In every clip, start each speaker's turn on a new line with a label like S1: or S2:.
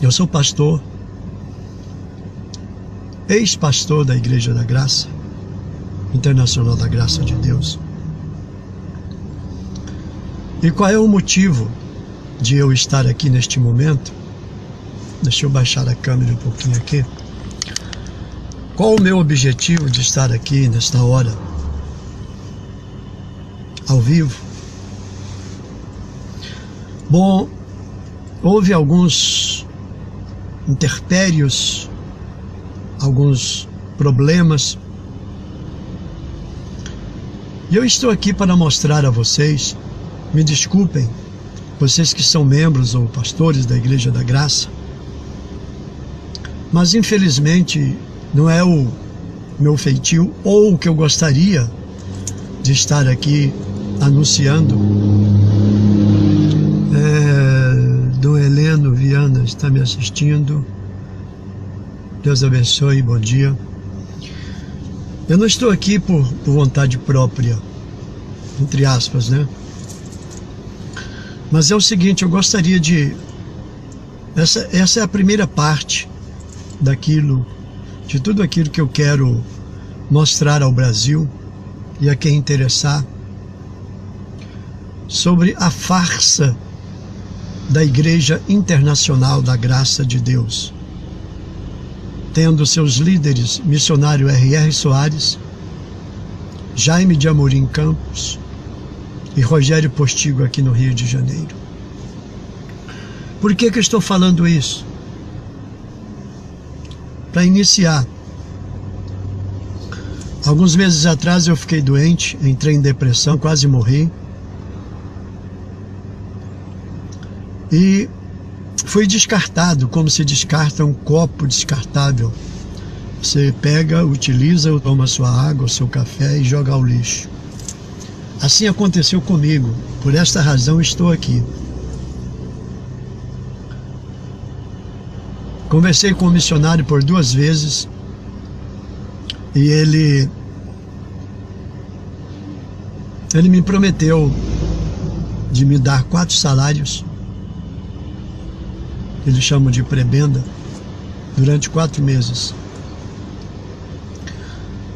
S1: Eu sou pastor, ex-pastor da Igreja da Graça, Internacional da Graça de Deus. E qual é o motivo de eu estar aqui neste momento? Deixa eu baixar a câmera um pouquinho aqui. Qual o meu objetivo de estar aqui nesta hora, ao vivo? Bom, houve alguns intempéries, alguns problemas, e eu estou aqui para mostrar a vocês, me desculpem, vocês que são membros ou pastores da Igreja da Graça, mas infelizmente não é o meu feitio ou o que eu gostaria de estar aqui anunciando. Dom Heleno Viana está me assistindo. Deus abençoe, bom dia. Eu não estou aqui por vontade própria, entre aspas, né? Mas é o seguinte, eu gostaria de... Essa é a primeira parte de tudo aquilo que eu quero mostrar ao Brasil e a quem interessar sobre a farsa da Igreja Internacional da Graça de Deus, tendo seus líderes missionário R.R. Soares, Jaime de Amorim Campos e Rogério Postigo aqui no Rio de Janeiro. Por que eu estou falando isso? Para iniciar, alguns meses atrás eu fiquei doente, entrei em depressão, quase morri. E fui descartado, como se descarta um copo descartável. Você pega, utiliza, toma sua água, o seu café e joga ao lixo. Assim aconteceu comigo, por esta razão estou aqui. Conversei com o missionário por 2 vezes e ele me prometeu de me dar 4 salários, eles chamam de prebenda, durante 4 meses.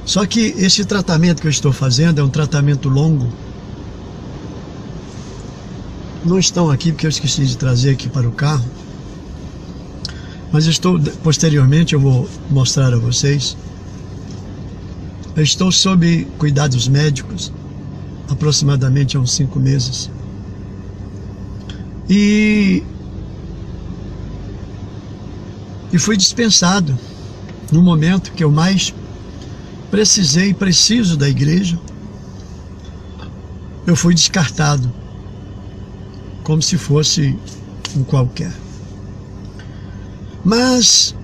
S1: Só que esse tratamento que eu estou fazendo é um tratamento longo. Não estão aqui porque eu esqueci de trazer aqui para o carro. Mas posteriormente eu vou mostrar a vocês. Eu estou sob cuidados médicos, aproximadamente há uns 5 meses. E fui dispensado no momento que eu mais precisei e preciso da igreja. Eu fui descartado, como se fosse um qualquer. Mas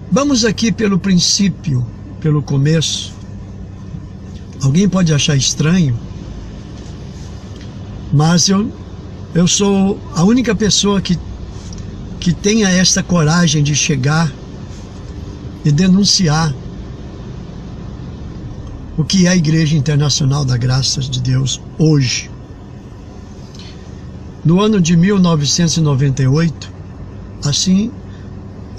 S1: vamos aqui pelo princípio, pelo começo. Alguém pode achar estranho, mas eu sou a única pessoa que tenha esta coragem de chegar e denunciar o que é a Igreja Internacional da Graça de Deus hoje. No ano de 1998, assim,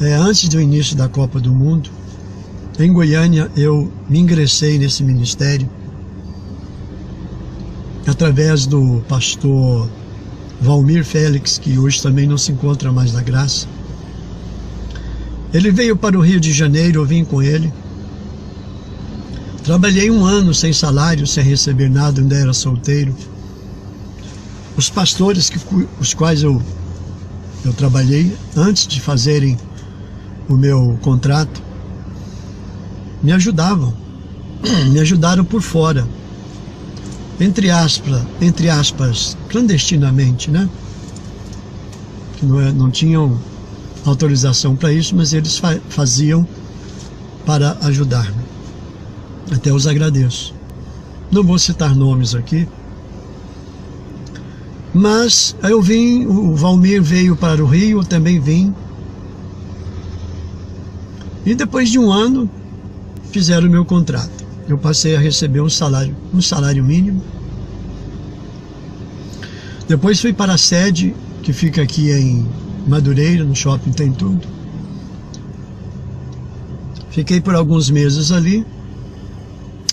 S1: antes do início da Copa do Mundo, em Goiânia, eu me ingressei nesse ministério através do pastor Valmir Félix, que hoje também não se encontra mais na graça. Ele veio para o Rio de Janeiro, eu vim com ele. Trabalhei 1 ano sem salário, sem receber nada, ainda era solteiro. Os pastores os quais eu trabalhei antes de fazerem o meu contrato me ajudavam, me ajudaram por fora, entre aspas, clandestinamente, né? Que não tinham autorização para isso, mas eles faziam para ajudar-me. Até os agradeço. Não vou citar nomes aqui, mas eu vim, o Valmir veio para o Rio, eu também vim. E depois de 1 ano, fizeram o meu contrato. Eu passei a receber um salário mínimo. Depois fui para a sede, que fica aqui Madureira, no shopping tem tudo. Fiquei por alguns meses ali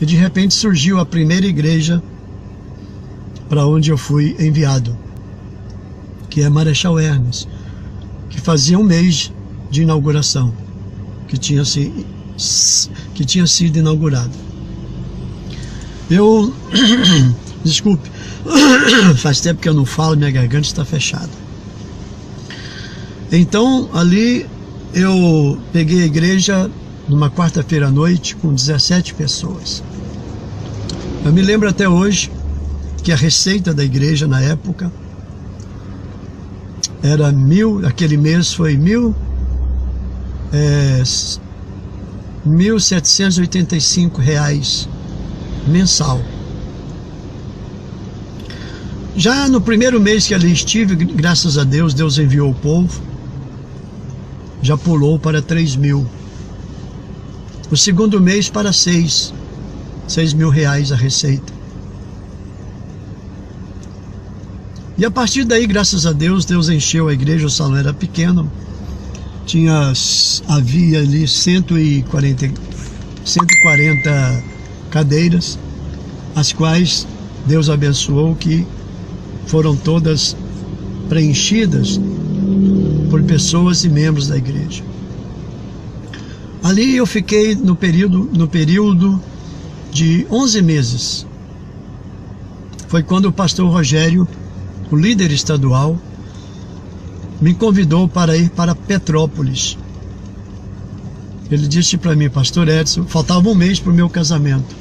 S1: e de repente surgiu a primeira igreja para onde eu fui enviado, que é Marechal Hermes, que fazia um mês de inauguração, que tinha sido inaugurado. Eu, desculpe, faz tempo que eu não falo, minha garganta está fechada. Então, ali eu peguei a igreja numa quarta-feira à noite com 17 pessoas. Eu me lembro até hoje que a receita da igreja na época era aquele mês foi R$1.785 mensal. Já no primeiro mês que ali estive, graças a Deus, Deus enviou o povo, já pulou para 3.000. O segundo mês para 6.000 reais a receita. E a partir daí, graças a Deus, Deus encheu a igreja, o salão era pequeno, havia ali 140 cadeiras, as quais Deus abençoou, que foram todas preenchidas por pessoas e membros da igreja. Ali eu fiquei no período de 11 meses. Foi quando o pastor Rogério, o líder estadual, me convidou para ir para Petrópolis. Ele disse para mim: pastor Edson, faltava um mês para o meu casamento.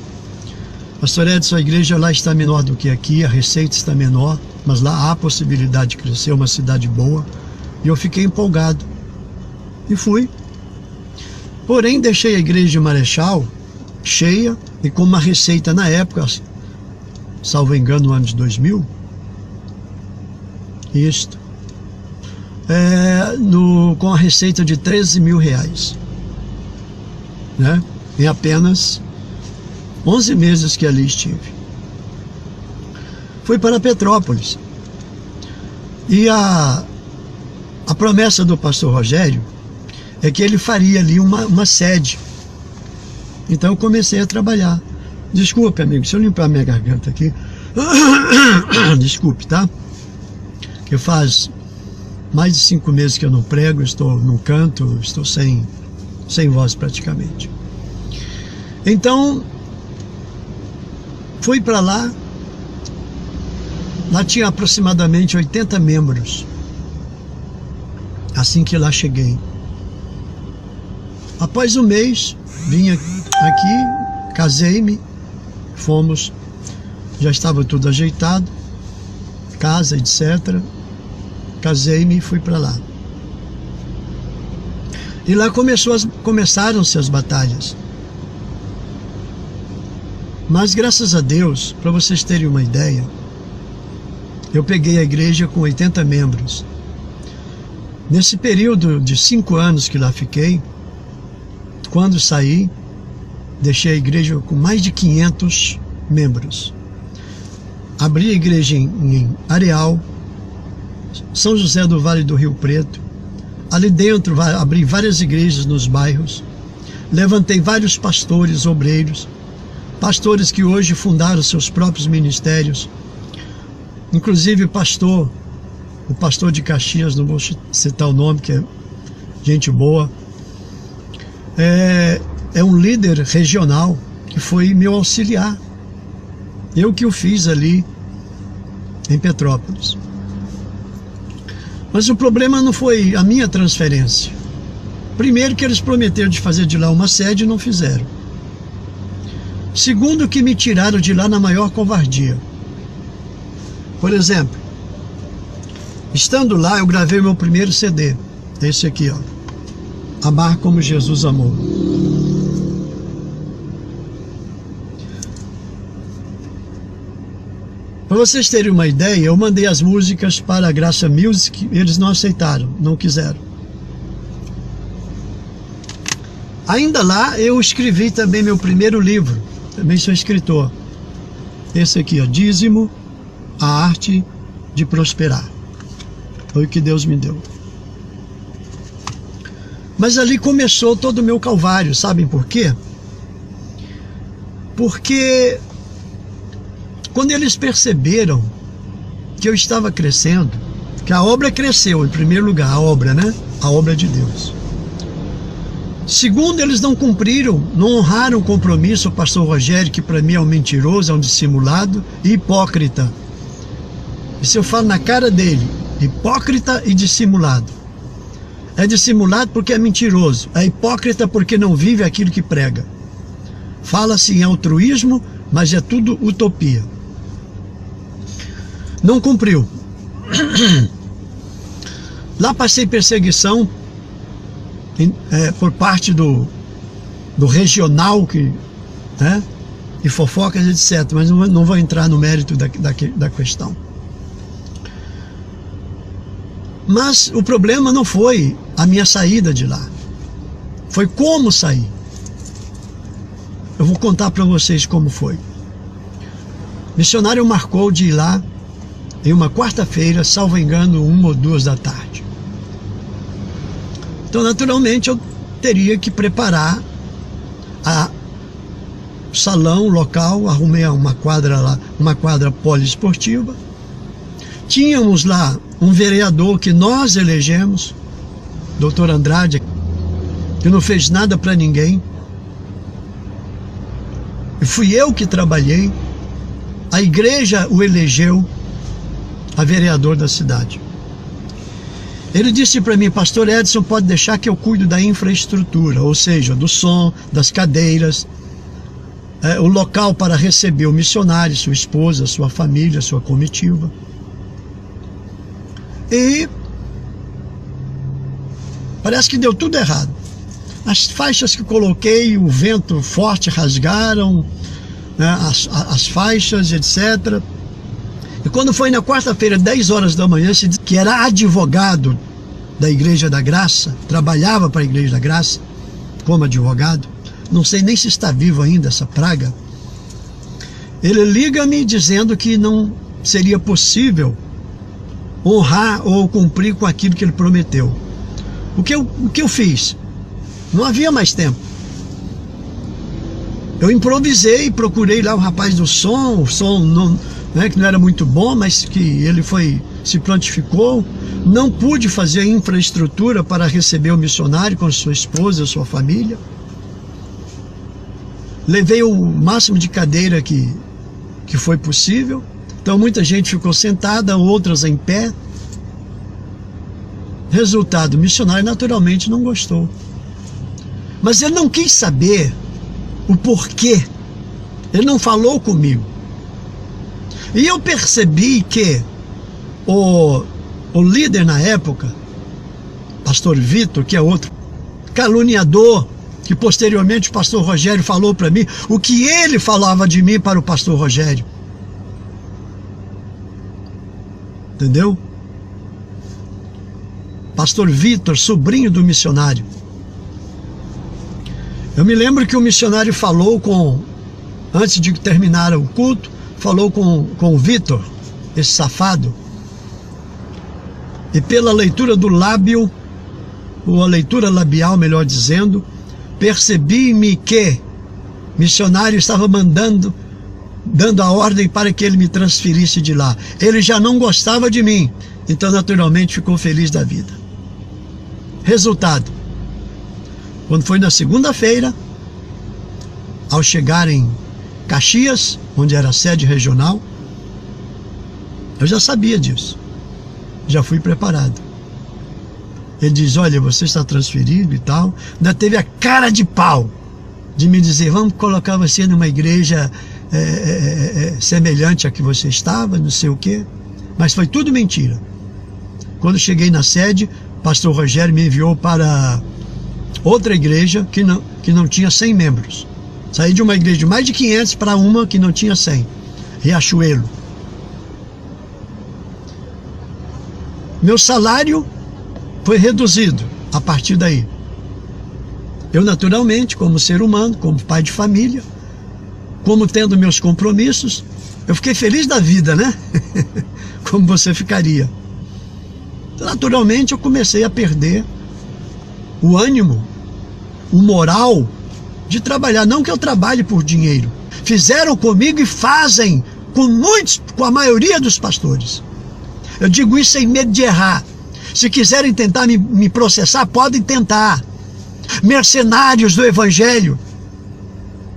S1: Pastor Edson, a igreja lá está menor do que aqui, a receita está menor, mas lá há possibilidade de crescer, uma cidade boa. E eu fiquei empolgado e fui. Porém, deixei a igreja de Marechal cheia e com uma receita na época, salvo engano, no ano de 2000, com a receita de 13.000 reais, né? Em apenas 11 meses que ali estive. Fui para Petrópolis e a promessa do pastor Rogério é que ele faria ali uma sede. Então eu comecei a trabalhar. Desculpe, amigo, se eu limpar minha garganta aqui. Desculpe, tá? Que faz mais de 5 meses que eu não prego, estou num canto, estou sem voz praticamente. Então, fui para lá. Lá tinha aproximadamente 80 membros. Assim que lá cheguei. Após um mês, vim aqui, casei-me, fomos, já estava tudo ajeitado, casa, etc. Casei-me e fui para lá. E lá começaram-se as batalhas. Mas graças a Deus, para vocês terem uma ideia, eu peguei a igreja com 80 membros. Nesse período de 5 anos que lá fiquei, quando saí, deixei a igreja com mais de 500 membros. Abri a igreja em Areal, São José do Vale do Rio Preto. Ali dentro abri várias igrejas nos bairros. Levantei vários pastores, obreiros, pastores que hoje fundaram seus próprios ministérios. Inclusive o pastor de Caxias, não vou citar o nome, que é gente boa, é um líder regional que foi meu auxiliar. Eu que o fiz ali em Petrópolis. Mas o problema não foi a minha transferência. Primeiro, que eles prometeram de fazer de lá uma sede e não fizeram. Segundo, que me tiraram de lá na maior covardia. Por exemplo, estando lá, eu gravei meu primeiro CD. Esse aqui, ó. Amar como Jesus amou. Para vocês terem uma ideia, eu mandei as músicas para a Graça Music, eles não aceitaram, não quiseram. Ainda lá, eu escrevi também meu primeiro livro, também sou escritor. Esse aqui, ó, Dízimo, a Arte de Prosperar. Foi o que Deus me deu. Mas ali começou todo o meu calvário, sabem por quê? Porque quando eles perceberam que eu estava crescendo, que a obra cresceu, em primeiro lugar, a obra, né? A obra de Deus. Segundo, eles não cumpriram, não honraram o compromisso, o pastor Rogério, que para mim é um mentiroso, é um dissimulado e hipócrita. Isso eu falo na cara dele, hipócrita e dissimulado. É dissimulado porque é mentiroso, é hipócrita porque não vive aquilo que prega. Fala-se em altruísmo, mas é tudo utopia. Não cumpriu. Lá passei perseguição por parte do regional, né, e fofocas, etc. Mas não vou entrar no mérito da questão. Mas o problema não foi a minha saída de lá. Foi como sair. Eu vou contar para vocês como foi. O missionário marcou de ir lá em uma quarta-feira, salvo engano, 1 ou 2 da tarde. Então, naturalmente, eu teria que preparar o salão, o local, arrumei uma quadra lá, uma quadra poliesportiva. Tínhamos lá um vereador que nós elegemos, Dr. Andrade, que não fez nada para ninguém. E fui eu que trabalhei. A igreja o elegeu a vereador da cidade. Ele disse para mim: pastor Edson, pode deixar que eu cuido da infraestrutura, ou seja, do som, das cadeiras, o local para receber o missionário, sua esposa, sua família, sua comitiva. E parece que deu tudo errado. As faixas que coloquei, o vento forte rasgaram, né, as faixas, etc. E quando foi na quarta-feira, 10 horas da manhã, se disse que era advogado da Igreja da Graça, trabalhava para a Igreja da Graça como advogado. Não sei nem se está vivo ainda essa praga. Ele liga-me dizendo que não seria possível honrar ou cumprir com aquilo que ele prometeu. O que eu fiz? Não havia mais tempo. Eu improvisei, procurei lá o rapaz do som, o som não, né, que não era muito bom, mas que ele se prontificou. Não pude fazer a infraestrutura para receber o missionário com sua esposa, sua família. Levei o máximo de cadeira que foi possível. Então muita gente ficou sentada, outras em pé. Resultado, o missionário naturalmente não gostou. Mas ele não quis saber o porquê. Ele não falou comigo. E eu percebi que o líder na época, pastor Vitor, que é outro caluniador, que posteriormente o pastor Rogério falou para mim o que ele falava de mim para o pastor Rogério. Entendeu? Pastor Vitor, sobrinho do missionário. Eu me lembro que o missionário falou antes de terminar o culto, falou com o Vitor, esse safado, e pela leitura do lábio, ou a leitura labial, melhor dizendo, percebi-me que o missionário estava dando a ordem para que ele me transferisse de lá. Ele já não gostava de mim, então naturalmente ficou feliz da vida. Resultado, quando foi na segunda-feira, ao chegar em Caxias, onde era a sede regional, eu já sabia disso, já fui preparado. Ele diz: olha, você está transferido e tal. Ainda teve a cara de pau de me dizer: vamos colocar você numa igreja semelhante à que você estava, não sei o quê. Mas foi tudo mentira. Quando cheguei na sede, pastor Rogério me enviou para outra igreja que não tinha 100 membros. Saí de uma igreja de mais de 500 para uma que não tinha 100. Riachuelo. Meu salário foi reduzido a partir daí. Eu, naturalmente, como ser humano, como pai de família, como tendo meus compromissos, eu fiquei feliz da vida, né? Como você ficaria. Naturalmente, eu comecei a perder o ânimo, o moral de trabalhar. Não que eu trabalhe por dinheiro. Fizeram comigo e fazem com a maioria dos pastores. Eu digo isso sem medo de errar. Se quiserem tentar me processar, podem tentar. Mercenários do Evangelho.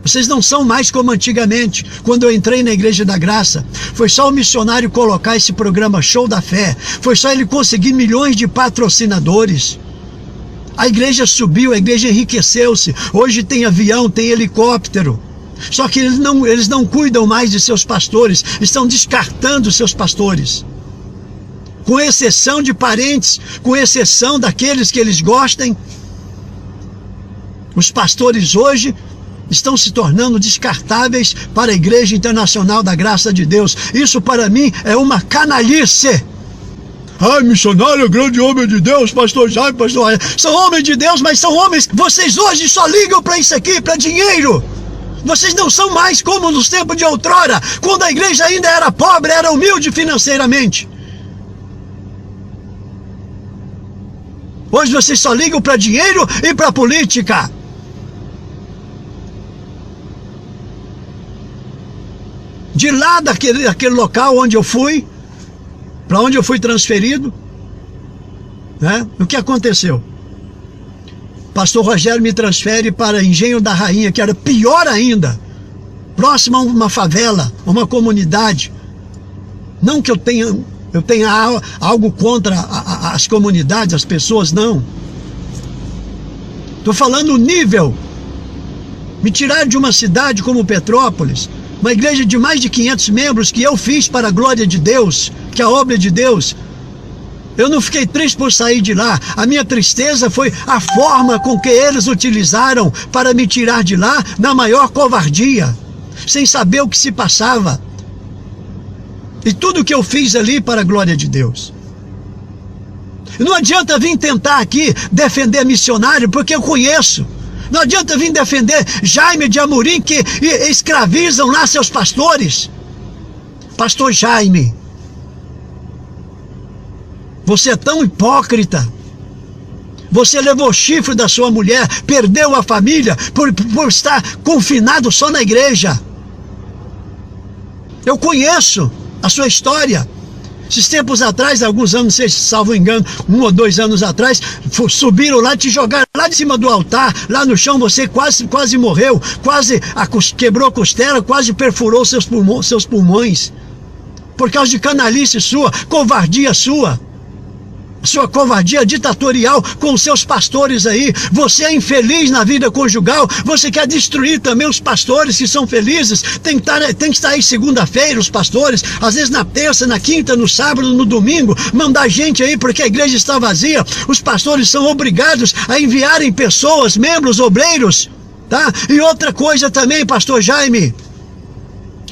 S1: Vocês não são mais como antigamente. Quando eu entrei na Igreja da Graça, foi só o missionário colocar esse programa Show da Fé. Foi só ele conseguir milhões de patrocinadores. A igreja subiu, a igreja enriqueceu-se. Hoje tem avião, tem helicóptero. Só que eles não cuidam mais de seus pastores. Estão descartando seus pastores. Com exceção de parentes, com exceção daqueles que eles gostem. Os pastores hoje estão se tornando descartáveis para a Igreja Internacional da Graça de Deus. Isso para mim é uma canalice. Ai, missionário, grande homem de Deus, pastor Jaime, pastor Jaime. São homens de Deus, mas são homens. Vocês hoje só ligam para isso aqui, para dinheiro. Vocês não são mais como nos tempos de outrora, quando a igreja ainda era pobre, era humilde financeiramente. Hoje vocês só ligam para dinheiro e para política. De lá daquele local onde eu fui, para onde eu fui transferido, né? O que aconteceu? Pastor Rogério me transfere para Engenho da Rainha, que era pior ainda, próximo a uma favela, uma comunidade. Não que eu tenha algo contra as comunidades, as pessoas, não. Estou falando o nível. Me tiraram de uma cidade como Petrópolis, uma igreja de mais de 500 membros que eu fiz para a glória de Deus, que é a obra de Deus. Eu não fiquei triste por sair de lá. A minha tristeza foi a forma com que eles utilizaram para me tirar de lá na maior covardia, sem saber o que se passava. E tudo que eu fiz ali para a glória de Deus. Não adianta vir tentar aqui defender missionário, porque eu conheço. Não adianta vir defender Jaime de Amorim, que escravizam lá seus pastores. Pastor Jaime, você é tão hipócrita. Você levou o chifre da sua mulher, perdeu a família por estar confinado só na igreja. Eu conheço a sua história. Esses tempos atrás, alguns anos, não sei se salvo engano, 1 ou 2 anos atrás, subiram lá, te jogaram lá de cima do altar, lá no chão, você quase morreu, quase quebrou a costela, quase perfurou seus pulmões, por causa de canalice sua, covardia sua covardia ditatorial com os seus pastores aí. Você é infeliz na vida conjugal, você quer destruir também os pastores que são felizes. Tem que estar aí segunda-feira os pastores, às vezes na terça, na quinta, no sábado, no domingo, mandar gente aí porque a igreja está vazia. Os pastores são obrigados a enviarem pessoas, membros, obreiros, tá? E outra coisa também, pastor Jaime,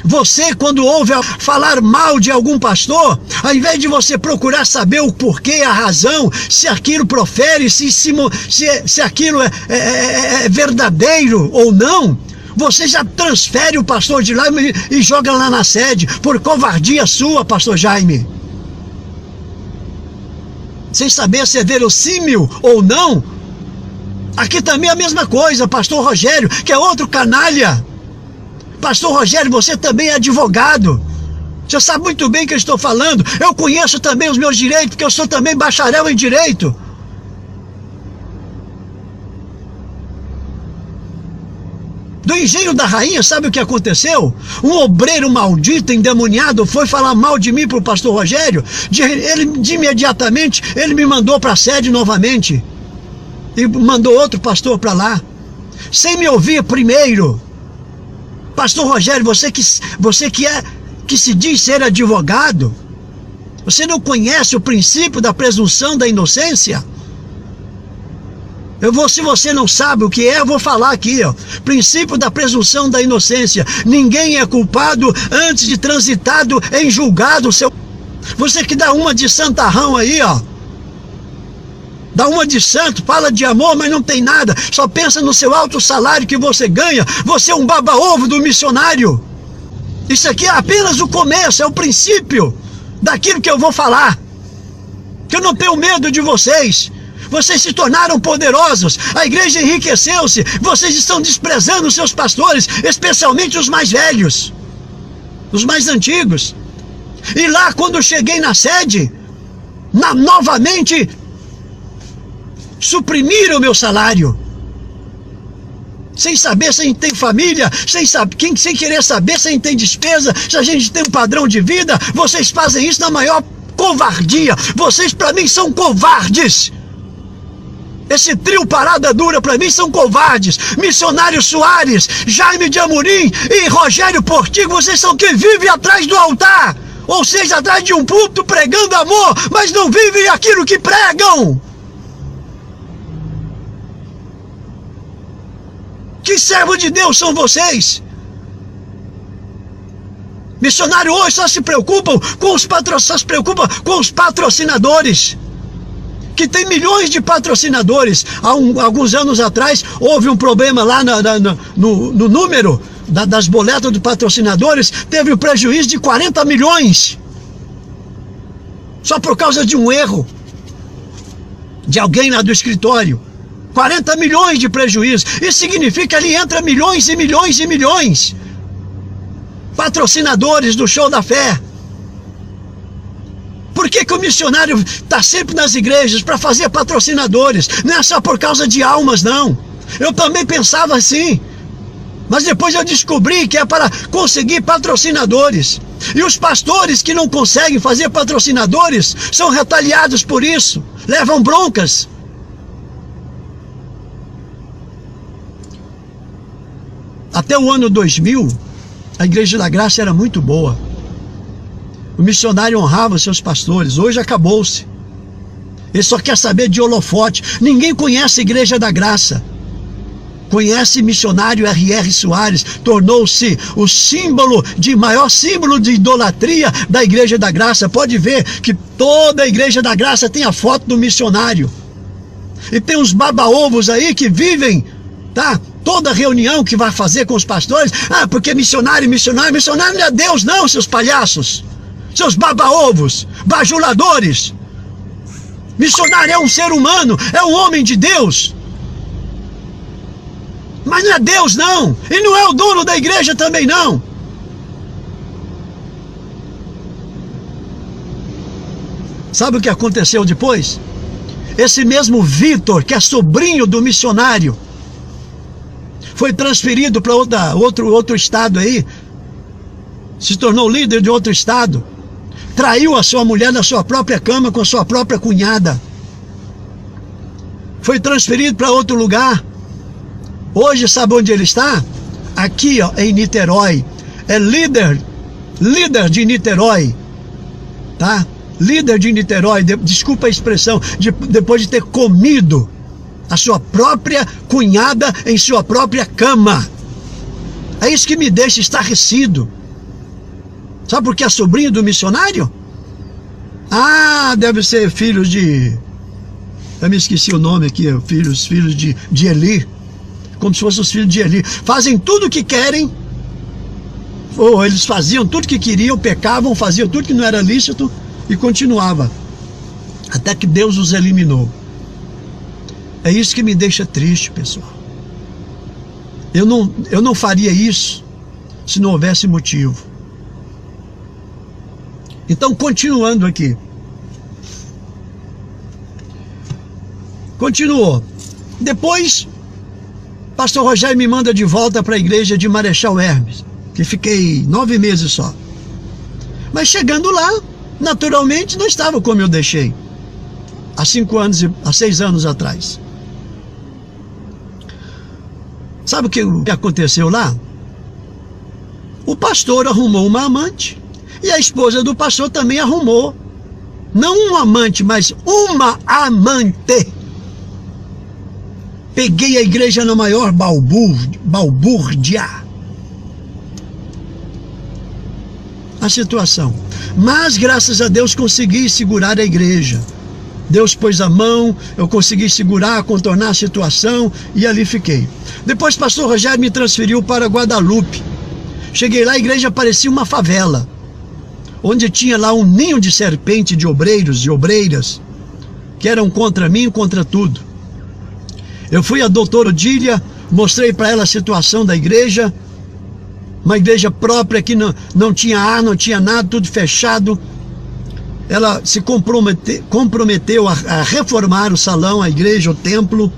S1: você, quando ouve falar mal de algum pastor, ao invés de você procurar saber o porquê, a razão, se aquilo profere, se aquilo é verdadeiro ou não, você já transfere o pastor de lá e joga lá na sede, por covardia sua, pastor Jaime. Sem saber se é verossímil ou não. Aqui também é a mesma coisa, pastor Rogério, que é outro canalha. Pastor Rogério, você também é advogado. Você sabe muito bem o que eu estou falando. Eu conheço também os meus direitos, porque eu sou também bacharel em direito. Do Engenho da Rainha, sabe o que aconteceu? Um obreiro maldito, endemoniado, foi falar mal de mim para o pastor Rogério. Imediatamente, ele me mandou para a sede novamente. E mandou outro pastor para lá. Sem me ouvir primeiro. Pastor Rogério, você que se diz ser advogado, você não conhece o princípio da presunção da inocência? Se você não sabe o que é, eu vou falar aqui, ó. Princípio da presunção da inocência. Ninguém é culpado antes de transitado em julgado. Você que dá uma de santarrão aí, ó. Dá uma de santo, fala de amor, mas não tem nada. Só pensa no seu alto salário que você ganha. Você é um baba-ovo do missionário. Isso aqui é apenas o começo, é o princípio daquilo que eu vou falar. Que eu não tenho medo de vocês. Vocês se tornaram poderosos, a igreja enriqueceu-se, vocês estão desprezando os seus pastores, especialmente os mais velhos, os mais antigos. E lá, quando eu cheguei na sede, novamente suprimiram o meu salário, sem saber se a gente tem família, sem querer saber se a gente tem despesa, se a gente tem um padrão de vida. Vocês fazem isso na maior covardia. Vocês, para mim, são covardes. Esse trio Parada Dura, para mim, são covardes. Missionário Soares, Jaime de Amorim e Rogério Portigo, vocês são quem vive atrás do altar, ou seja, atrás de um púlpito pregando amor, mas não vivem aquilo que pregam. Que servo de Deus são vocês? Missionário hoje só se preocupam com os patrocinadores, que tem milhões de patrocinadores. Alguns anos atrás houve um problema lá no número das boletas dos patrocinadores, teve um prejuízo de 40 milhões, só por causa de um erro de alguém lá do escritório. 40 milhões de prejuízo. Isso significa que ali entra milhões e milhões e milhões. Patrocinadores do Show da Fé. Por que o missionário está sempre nas igrejas? Para fazer patrocinadores. Não é só por causa de almas, não. Eu também pensava assim, mas depois eu descobri que é para conseguir patrocinadores. E os pastores que não conseguem fazer patrocinadores são retaliados por isso, levam broncas. Até o ano 2000, a Igreja da Graça era muito boa. O missionário honrava seus pastores. Hoje acabou-se. Ele só quer saber de holofote. Ninguém conhece a Igreja da Graça. Conhece missionário R.R. Soares. Tornou-se o maior símbolo de idolatria da Igreja da Graça. Pode ver que toda a Igreja da Graça tem a foto do missionário. E tem uns baba-ovos aí que vivem, tá? Toda reunião que vai fazer com os pastores, porque missionário não é Deus não, seus palhaços, seus baba-ovos, bajuladores. Missionário é um ser humano, é um homem de Deus, mas não é Deus não, e não é o dono da igreja também não. Sabe o que aconteceu depois? Esse mesmo Vitor, que é sobrinho do missionário, foi transferido para outro estado aí, se tornou líder de outro estado, traiu a sua mulher na sua própria cama com a sua própria cunhada, foi transferido para outro lugar. Hoje sabe onde ele está? Aqui, ó, em Niterói. É líder de Niterói, tá? Líder de Niterói, desculpa a expressão, depois de ter comido a sua própria cunhada em sua própria cama. É isso que me deixa estarrecido. Sabe por que é sobrinho do missionário? Deve ser filhos de... Eu me esqueci o nome aqui, filhos de Eli. Como se fossem os filhos de Eli. Fazem tudo o que querem, ou eles faziam tudo o que queriam, pecavam, faziam tudo que não era lícito e continuava. Até que Deus os eliminou. É isso que me deixa triste, pessoal. Eu não faria isso se não houvesse motivo. Então, continuando aqui. Continuou. Depois, pastor Rogério me manda de volta para a igreja de Marechal Hermes, que fiquei 9 meses só. Mas chegando lá, naturalmente, não estava como eu deixei há 6 anos atrás. Sabe o que aconteceu lá? O pastor arrumou uma amante e a esposa do pastor também arrumou, não um amante, mas uma amante. Peguei a igreja na maior balbúrdia. A situação. Mas graças a Deus consegui segurar a igreja. Deus pôs a mão, eu consegui segurar, contornar a situação e ali fiquei. Depois o pastor Rogério me transferiu para Guadalupe. Cheguei lá, a igreja parecia uma favela, onde tinha lá um ninho de serpente de obreiros e obreiras que eram contra mim, contra tudo. Eu fui a doutora Odília, mostrei para ela a situação da igreja, uma igreja própria que não tinha ar, não tinha nada, tudo fechado. Ela se comprometeu a reformar o salão, a igreja, o templo.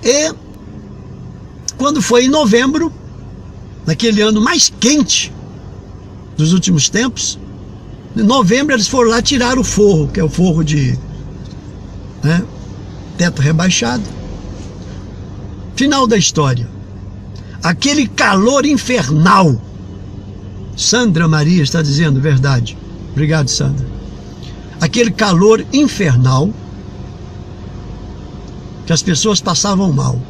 S1: E quando foi em novembro, naquele ano mais quente dos últimos tempos, em novembro eles foram lá tirar o forro, que é o forro de teto rebaixado. Final da história. Aquele calor infernal. Sandra Maria está dizendo verdade. Obrigado, Sandra. Aquele calor infernal que as pessoas passavam mal.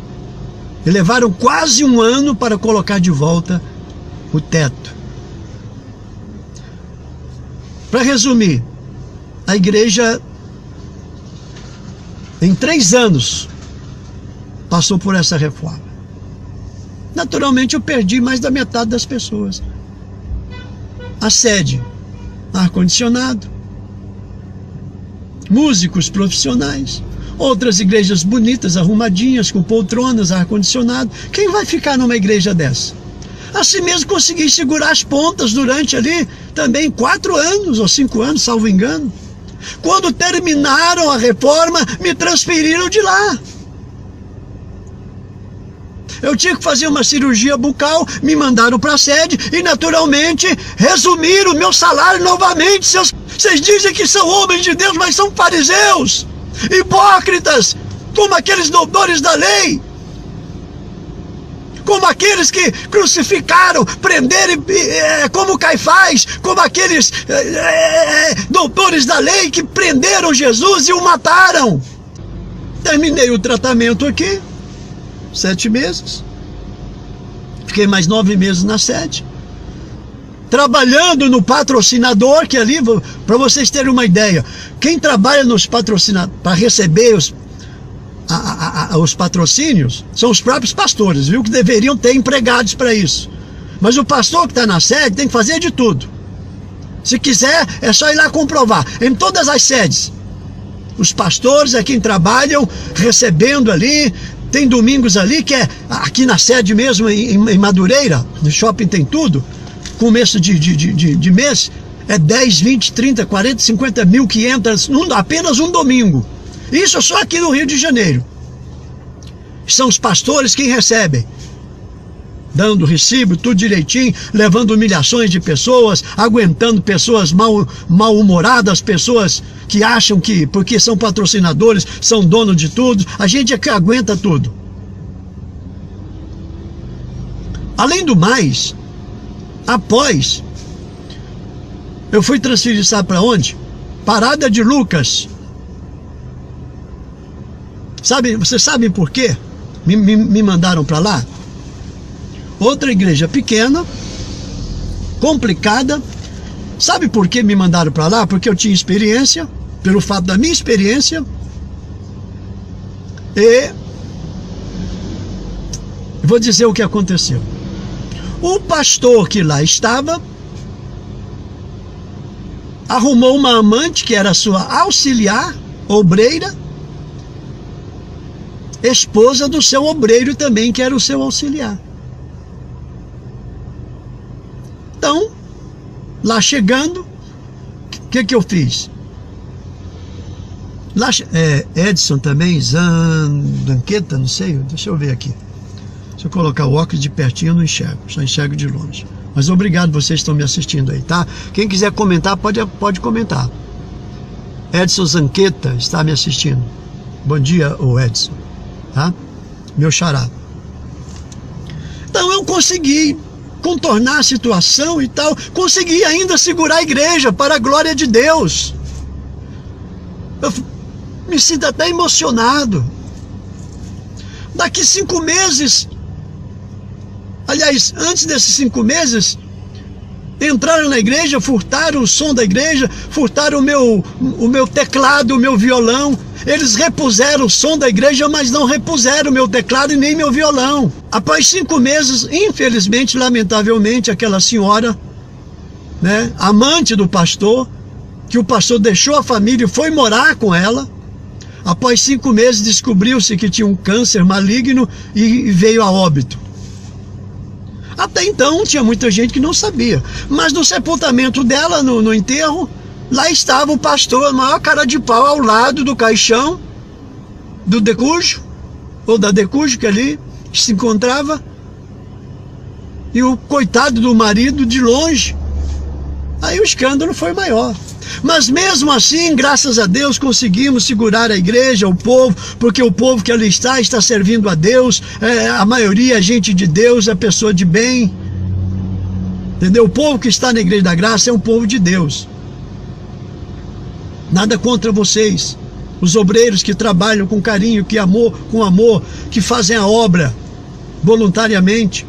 S1: E levaram quase um ano para colocar de volta o teto. Para resumir, a igreja, em 3 anos, passou por essa reforma. Naturalmente, eu perdi mais da metade das pessoas. A sede, ar-condicionado, músicos profissionais, outras igrejas bonitas, arrumadinhas, com poltronas, ar-condicionado. Quem vai ficar numa igreja dessa? Assim mesmo consegui segurar as pontas durante ali também 4 anos ou 5 anos, salvo engano. Quando terminaram a reforma, me transferiram de lá. Eu tinha que fazer uma cirurgia bucal, me mandaram para a sede e, naturalmente, resumiram o meu salário novamente. Vocês dizem que são homens de Deus, mas são fariseus, hipócritas, como aqueles doutores da lei, como aqueles que crucificaram, prenderam, como Caifás, como aqueles doutores da lei que prenderam Jesus e o mataram. Terminei o tratamento aqui, 7 meses. Fiquei mais 9 meses na sede, trabalhando no patrocinador, que ali, para vocês terem uma ideia, quem trabalha nos patrocinadores, para receber os patrocínios, são os próprios pastores, viu? Que deveriam ter empregados para isso. Mas o pastor que está na sede tem que fazer de tudo. Se quiser, é só ir lá comprovar. Em todas as sedes, os pastores é quem trabalham, recebendo ali. Tem domingos ali que é aqui na sede mesmo, em Madureira, no shopping tem tudo. Começo de mês é 10, 20, 30, 40, 50 mil que entra apenas um domingo. Isso só aqui no Rio de Janeiro. São os pastores quem recebem, dando recibo, tudo direitinho, levando humilhações de pessoas, aguentando pessoas mal-humoradas, pessoas que acham que, porque são patrocinadores, são donos de tudo. A gente é que aguenta tudo. Além do mais, após, eu fui transferido, sabe para onde? Parada de Lucas. Vocês sabem por quê? Me mandaram para lá? Outra igreja pequena, complicada. Sabe por que me mandaram para lá? Porque eu tinha experiência, pelo fato da minha experiência. E vou dizer o que aconteceu. O pastor que lá estava arrumou uma amante que era sua auxiliar, obreira, esposa do seu obreiro também, que era o seu auxiliar. Então, lá chegando, o que eu fiz? Lá, Edson também, Zanqueta, não sei, deixa eu ver aqui. Se eu colocar o óculos de pertinho, eu não enxergo, só enxergo de longe. Mas obrigado, vocês estão me assistindo aí, tá? Quem quiser comentar, pode comentar. Edson Zanqueta está me assistindo. Bom dia, ô Edson, tá? Meu xará. Então eu consegui contornar a situação e tal, consegui ainda segurar a igreja para a glória de Deus. Eu me sinto até emocionado. Daqui 5 meses, aliás, antes desses 5 meses, entraram na igreja, furtaram o som da igreja, furtaram o meu teclado, o meu violão. Eles repuseram o som da igreja, mas não repuseram o meu teclado e nem meu violão. Após 5 meses, infelizmente, lamentavelmente, aquela senhora, amante do pastor, que o pastor deixou a família e foi morar com ela. Após 5 meses descobriu-se que tinha um câncer maligno e veio a óbito. Até então tinha muita gente que não sabia. Mas no sepultamento dela, no enterro, lá estava o pastor, a maior cara de pau, ao lado do caixão do decúgio, ou da decúgio, que ali se encontrava. E o coitado do marido de longe. Aí o escândalo foi maior. Mas mesmo assim, graças a Deus, conseguimos segurar a igreja, o povo, porque o povo que ali está servindo a Deus, a maioria é gente de Deus, é pessoa de bem, entendeu? O povo que está na Igreja da Graça é um povo de Deus. Nada contra vocês, os obreiros que trabalham com carinho, com amor, que fazem a obra voluntariamente.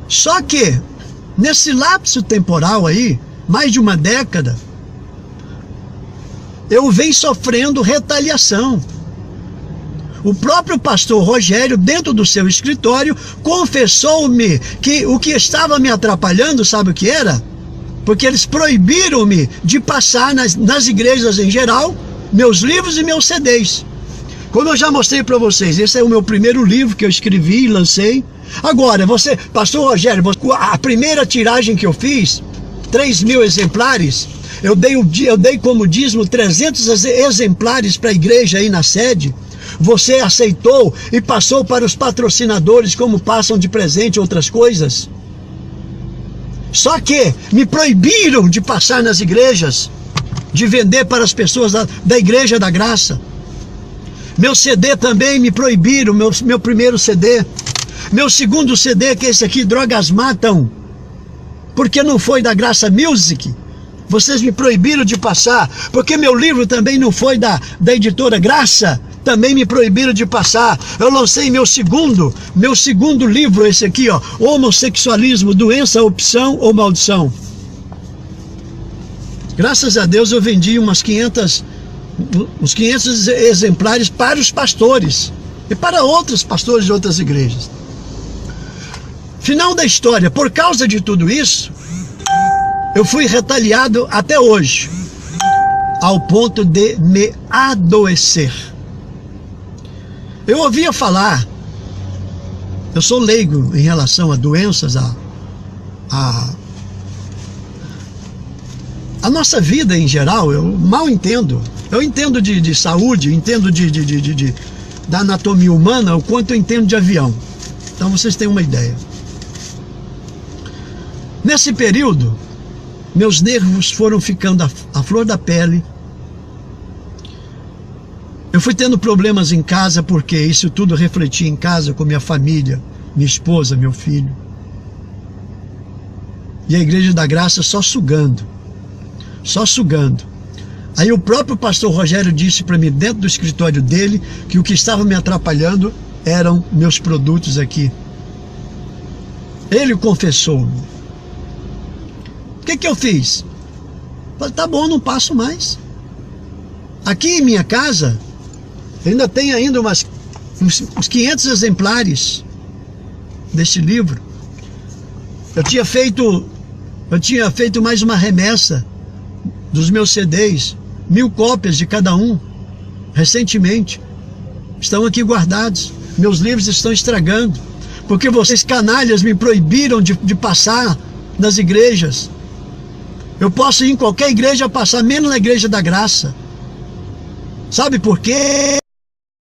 S1: Só que, nesse lapso temporal aí, mais de uma década, eu venho sofrendo retaliação. O próprio pastor Rogério, dentro do seu escritório, confessou-me que o que estava me atrapalhando, sabe o que era? Porque eles proibiram-me de passar nas igrejas em geral, meus livros e meus CDs. Como eu já mostrei para vocês, esse é o meu primeiro livro que eu escrevi e lancei. Agora, pastor Rogério, a primeira tiragem que eu fiz, 3.000 exemplares, eu dei como dízimo 300 exemplares para a igreja aí na sede. Você aceitou e passou para os patrocinadores, como passam de presente outras coisas. Só que me proibiram de passar nas igrejas, de vender para as pessoas da Igreja da Graça. Meu CD também me proibiram, meu primeiro CD. Meu segundo CD, que é esse aqui, Drogas Matam, porque não foi da Graça Music, vocês me proibiram de passar. Porque meu livro também não foi da editora Graça, também me proibiram de passar. Eu lancei meu segundo livro, esse aqui, ó, Homossexualismo, Doença, Opção ou Maldição. Graças a Deus eu vendi uns 500 exemplares para os pastores e para outros pastores de outras igrejas. Final da história, por causa de tudo isso, eu fui retaliado até hoje, ao ponto de me adoecer. Eu ouvia falar, eu sou leigo em relação a doenças, a nossa vida em geral, eu mal entendo. Eu entendo de saúde, entendo da anatomia humana, o quanto eu entendo de avião. Então vocês têm uma ideia. Nesse período, meus nervos foram ficando à flor da pele. Eu fui tendo problemas em casa, porque isso tudo refletia em casa com minha família, minha esposa, meu filho. E a Igreja da Graça só sugando. Aí o próprio pastor Rogério disse para mim, dentro do escritório dele, que o que estava me atrapalhando eram meus produtos aqui. Ele confessou-me. O que eu fiz? Falei, tá bom, não passo mais. Aqui em minha casa, ainda tem uns 500 exemplares desse livro. Eu tinha feito mais uma remessa dos meus CDs, 1000 cópias de cada um, recentemente. Estão aqui guardados. Meus livros estão estragando, porque vocês canalhas me proibiram de passar nas igrejas. Eu posso ir em qualquer igreja passar, menos na Igreja da Graça. Sabe por quê?